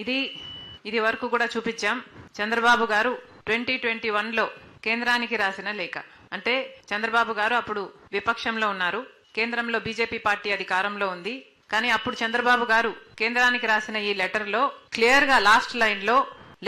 ఇది వరకు కూడా చూపించాం. చంద్రబాబు గారు 2021లో కేంద్రానికి రాసిన లేఖ. అంటే చంద్రబాబు గారు అప్పుడు విపక్షంలో ఉన్నారు, కేంద్రంలో బీజేపీ పార్టీ అధికారంలో ఉంది. కానీ అప్పుడు చంద్రబాబు గారు కేంద్రానికి రాసిన ఈ లెటర్ లో క్లియర్ గా లాస్ట్ లైన్ లో,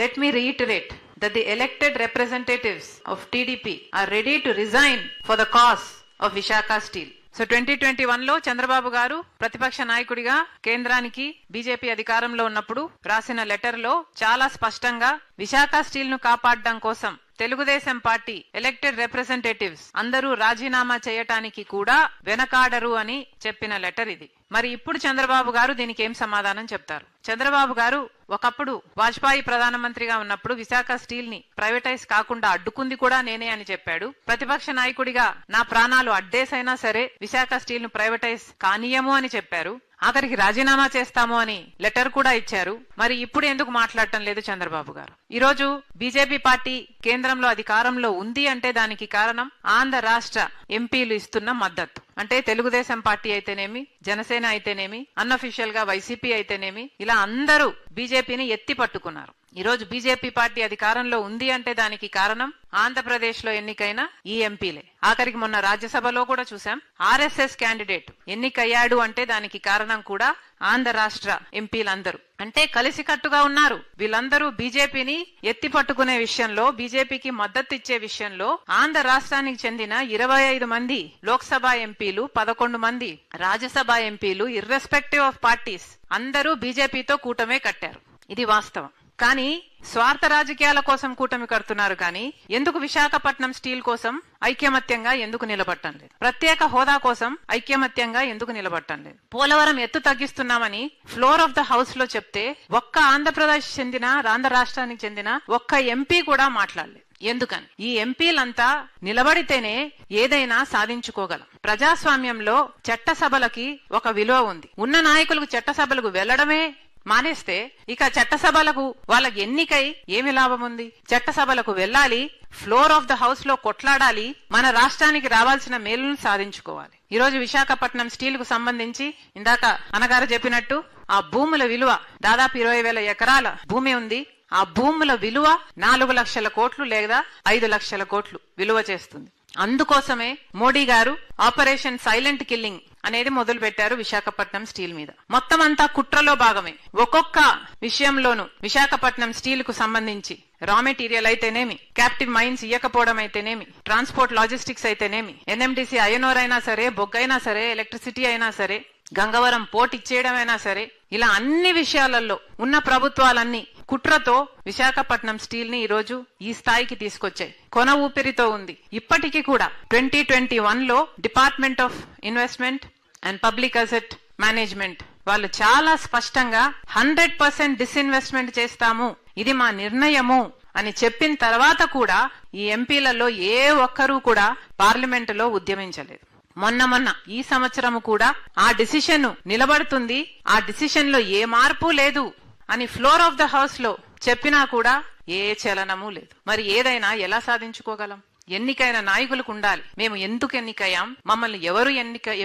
let me reiterate that the elected representatives of TDP are ready to resign for the cause of Vishakha Steel. So 2021లో చంద్రబాబు గారు ప్రతిపక్ష నాయకుడిగా కేంద్రానికి బీజేపీ అధికారంలో ఉన్నప్పుడు రాసిన లెటర్ లో చాలా స్పష్టంగా విశాఖ స్టీల్ ను కాపాడడం కోసం తెలుగుదేశం పార్టీ ఎలక్టెడ్ రిప్రజెంటేటివ్స్ అందరూ రాజీనామా చేయటానికి కూడా వెనకాడరు అని చెప్పిన లెటర్ ఇది. మరి ఇప్పుడు చంద్రబాబు గారు దీనికి ఏం సమాధానం చెప్తారు? చంద్రబాబు గారు ఒకప్పుడు వాజ్పేయి ప్రధానమంత్రిగా ఉన్నప్పుడు విశాఖ స్టీల్ ని ప్రైవేటైజ్ కాకుండా అడ్డుకుంది కూడా నేనే అని చెప్పాడు. ప్రతిపక్ష నాయకుడిగా నా ప్రాణాలు అడ్డేసైనా సరే విశాఖ స్టీల్ ను ప్రైవేటైజ్ కానీయము అని చెప్పారు. ఆఖరికి రాజీనామా చేస్తాము అని లెటర్ కూడా ఇచ్చారు. మరి ఇప్పుడు ఎందుకు మాట్లాడటం లేదు చంద్రబాబు గారు? ఈ రోజు బీజేపీ పార్టీ కేంద్రంలో అధికారంలో ఉంది అంటే దానికి కారణం ఆంధ్ర రాష్ట్ర ఎంపీలు ఇస్తున్న మద్దతు. అంటే తెలుగుదేశం పార్టీ అయితేనేమి, జనసేన అయితేనేమి, అన్అఫీషియల్ గా వైసీపీ అయితేనేమి, ఇలా అందరూ బీజేపీని ఎత్తి పట్టుకున్నారు. ఈ రోజు బీజేపీ పార్టీ అధికారంలో ఉంది అంటే దానికి కారణం ఆంధ్రప్రదేశ్ లో ఎన్నికైన ఈ ఎంపీలే. ఆఖరికి మొన్న రాజ్యసభలో కూడా చూసాం, ఆర్ఎస్ఎస్ క్యాండిడేట్ ఎన్నికయ్యాడు అంటే దానికి కారణం కూడా ఆంధ్ర రాష్ట్ర ఎంపీలందరూ. అంటే కలిసికట్టుగా ఉన్నారు వీళ్ళందరూ. బీజేపీని ఎత్తి పట్టుకునే విషయంలో, బీజేపీకి మద్దతు ఇచ్చే విషయంలో ఆంధ్ర రాష్ట్రానికి చెందిన 25 మంది లోక్సభ ఎంపీలు, 11 మంది రాజ్యసభ ఎంపీలు, ఇర్రెస్పెక్టివ్ ఆఫ్ పార్టీస్ అందరూ బీజేపీతో కూటమే కట్టారు. ఇది వాస్తవం. కానీ స్వార్థ రాజకీయాల కోసం కూటమి కడుతున్నారు. కానీ ఎందుకు విశాఖపట్నం స్టీల్ కోసం ఐక్యమత్యంగా ఎందుకు నిలబట్టం లేదు? ప్రత్యేక హోదా కోసం ఐక్యమత్యంగా ఎందుకు నిలబట్టం లేదు? పోలవరం ఎత్తు తగ్గిస్తున్నామని ఫ్లోర్ ఆఫ్ ద హౌస్ లో చెప్తే ఒక్క ఆంధ్రప్రదేశ్ చెందిన, ఆంధ్ర రాష్ట్రానికి చెందిన ఒక్క ఎంపీ కూడా మాట్లాడలేదు. ఎందుకని? ఈ ఎంపీలంతా నిలబడితేనే ఏదైనా సాధించుకోగలం. ప్రజాస్వామ్యంలో చట్టసభలకి ఒక విలువ ఉంది. ఉన్న నాయకులకు చట్టసభలకు వెళ్లడమే మానేస్తే ఇక చట్టసభలకు వాళ్ళకి ఎన్నికై ఏమి లాభం ఉంది? చట్టసభలకు వెళ్లాలి, ఫ్లోర్ ఆఫ్ ద హౌస్ లో కొట్లాడాలి, మన రాష్ట్రానికి రావాల్సిన మేలును సాధించుకోవాలి. ఈ రోజు విశాఖపట్నం స్టీల్ కు సంబంధించి ఇందాక అన్నగారు చెప్పినట్టు ఆ భూముల విలువ దాదాపు 20,000 ఎకరాల భూమి ఉంది. ఆ భూముల విలువ 4 లక్షల కోట్లు లేదా 5 లక్షల కోట్లు విలువ చేస్తుంది. అందుకోసమే మోడీ గారు ఆపరేషన్ సైలెంట్ కిల్లింగ్ అనేది మొదలు పెట్టారు విశాఖపట్నం స్టీల్ మీద. మొత్తం అంతా కుట్రలో భాగమే. ఒక్కొక్క విషయంలోనూ విశాఖపట్నం స్టీల్ కు సంబంధించి రా మెటీరియల్ అయితేనేమి, క్యాప్టివ్ మైన్స్ ఇయ్యకపోవడం అయితేనేమి, ట్రాన్స్పోర్ట్ లాజిస్టిక్స్ అయితేనేమి, ఎన్ఎండిసి ఐఎన్ఓర్ అయినా సరే, బొగ్గైనా సరే, ఎలక్ట్రిసిటీ అయినా సరే, గంగవరం పోర్ట్ ఇచ్చేయడం అయినా సరే, ఇలా అన్ని విషయాలలో ఉన్న ప్రభుత్వాలన్నీ కుట్రతో విశాఖపట్నం స్టీల్ ని ఈ రోజు ఈ స్థాయికి తీసుకొచ్చాయి. కొన ఊపిరితో ఉంది. ఇప్పటికీ కూడా 2021లో department of investment and public asset management వాళ్ళు చాలా స్పష్టంగా 100% డిస్ఇన్వెస్ట్మెంట్ చేస్తాము, ఇది మా నిర్ణయము అని చెప్పిన తర్వాత కూడా ఈ ఎంపీలలో ఏ ఒక్కరూ కూడా పార్లమెంటులో ఉద్యమించలేదు. మొన్న ఈ సంవత్సరం కూడా ఆ డిసిషన్ నిలబడుతుంది, ఆ డిసిషన్ లో ఏ మార్పు లేదు అని ఫ్లోర్ ఆఫ్ ద హౌస్ లో చెప్పినా కూడా ఏ చలనము లేదు. మరి ఏదైనా ఎలా సాధించుకోగలం? ఎన్నికైన నాయకులకు ఉండాలి. మేము ఎందుకు ఎన్నికయ్యాం, మమ్మల్ని ఎవరు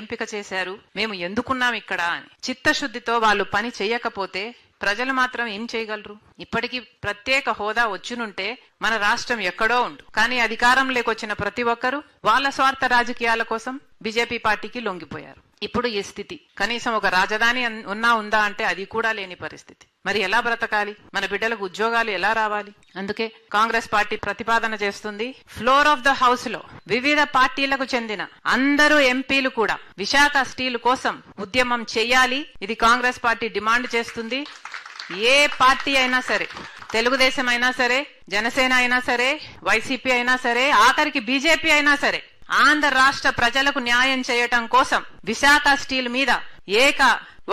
ఎంపిక చేశారు, మేము ఎందుకున్నాం ఇక్కడ అని చిత్తశుద్ధితో వాళ్ళు పని చేయకపోతే ప్రజలు మాత్రం ఏం చేయగలరు? ఇప్పటికీ ప్రత్యేక హోదా వచ్చునుంటే మన రాష్ట్రం ఎక్కడో ఉండు. కానీ అధికారంలోకి వచ్చిన ప్రతి ఒక్కరూ వాళ్ళ స్వార్థ రాజకీయాల కోసం బీజేపీ పార్టీకి లొంగిపోయారు. ఇప్పుడు ఈ స్థితి. కనీసం ఒక రాజధాని ఉందా అంటే అది కూడా లేని పరిస్థితి. మరి ఎలా బ్రతకాలి? మన బిడ్డలకు ఉద్యోగాలు ఎలా రావాలి? అందుకే కాంగ్రెస్ పార్టీ ప్రతిపాదన చేస్తుంది, ఫ్లోర్ ఆఫ్ ద హౌస్ లో వివిధ పార్టీలకు చెందిన అందరూ ఎంపీలు కూడా విశాఖ స్టీల్ కోసం ఉద్యమం చేయాలి. ఇది కాంగ్రెస్ పార్టీ డిమాండ్ చేస్తుంది. ఏ పార్టీ అయినా సరే, తెలుగుదేశం అయినా సరే, జనసేన అయినా సరే, వైసీపీ అయినా సరే, ఆఖరికి బీజేపీ అయినా సరే, ఆంధ్ర రాష్ట్ర ప్రజలకు న్యాయం చేయటం కోసం విశాఖ స్టీల్ మీద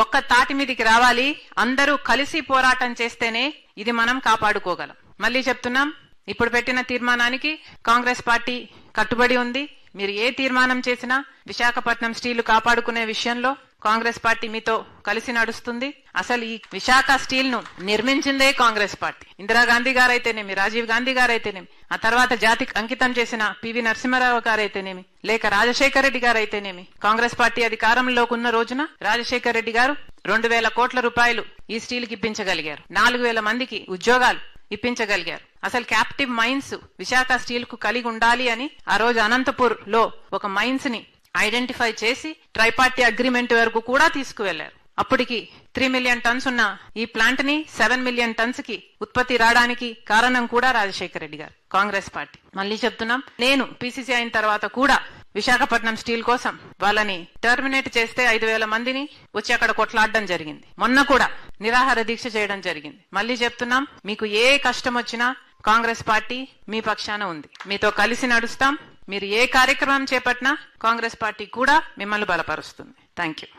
ఒక్క తాటి మీదికి రావాలి. అందరూ కలిసి పోరాటం చేస్తేనే ఇది మనం కాపాడుకోగలం. మళ్ళీ చెప్తున్నాం, ఇప్పుడు పెట్టిన తీర్మానానికి కాంగ్రెస్ పార్టీ కట్టుబడి ఉంది. మీరు ఏ తీర్మానం చేసినా విశాఖపట్నం స్టీల్ కాపాడుకునే విషయంలో కాంగ్రెస్ పార్టీ మీతో కలిసి నడుస్తుంది. అసలు ఈ విశాఖ స్టీల్ ను నిర్మించిందే కాంగ్రెస్ పార్టీ. ఇందిరాగాంధీ గారైతేనేమి, రాజీవ్ గాంధీ గారైతేనేమి, ఆ తర్వాత జాతికి అంకితం చేసిన పివి నరసింహారావు గారైతేనేమి, లేక రాజశేఖర రెడ్డి గారైతేనేమి, కాంగ్రెస్ పార్టీ అధికారంలోకి ఉన్న రోజున రాజశేఖర రెడ్డి గారు 2,000 కోట్ల రూపాయలు ఈ స్టీల్ కి ఇప్పించగలిగారు. 4,000 మందికి ఉద్యోగాలు ఇప్పించగలిగారు. అసలు క్యాప్టివ్ మైన్స్ విశాఖ స్టీల్ కు కలిగి ఉండాలి అని ఆ రోజు అనంతపూర్ లో ఒక మైన్స్ ని ఐడెంటిఫై చేసి ట్రైపార్టీ అగ్రిమెంట్ వరకు కూడా తీసుకువెళ్లారు. అప్పటికి 3 మిలియన్ టన్స్ ఉన్న ఈ ప్లాంట్ ని 7 మిలియన్ టన్స్ కి ఉత్పత్తి రావడానికి కారణం కూడా రాజశేఖర రెడ్డి గారు, కాంగ్రెస్ పార్టీ. మళ్ళీ చెప్తున్నాం, నేను పిసిసి అయిన తర్వాత కూడా విశాఖపట్నం స్టీల్ కోసం వాళ్ళని టర్మినేట్ చేస్తే 5,000 మందిని వచ్చి అక్కడ కొట్లాడడం జరిగింది. మొన్న కూడా నిరాహార దీక్ష చేయడం జరిగింది. మళ్ళీ చెప్తున్నాం, మీకు ఏ కష్టం వచ్చినా కాంగ్రెస్ పార్టీ మీ పక్షాన ఉంది. మీతో కలిసి నడుస్తాం. మీరు ఏ కార్యక్రమం చేపట్టినా కాంగ్రెస్ పార్టీ కూడా మిమ్మల్ని బలపరుస్తుంది. Thank you.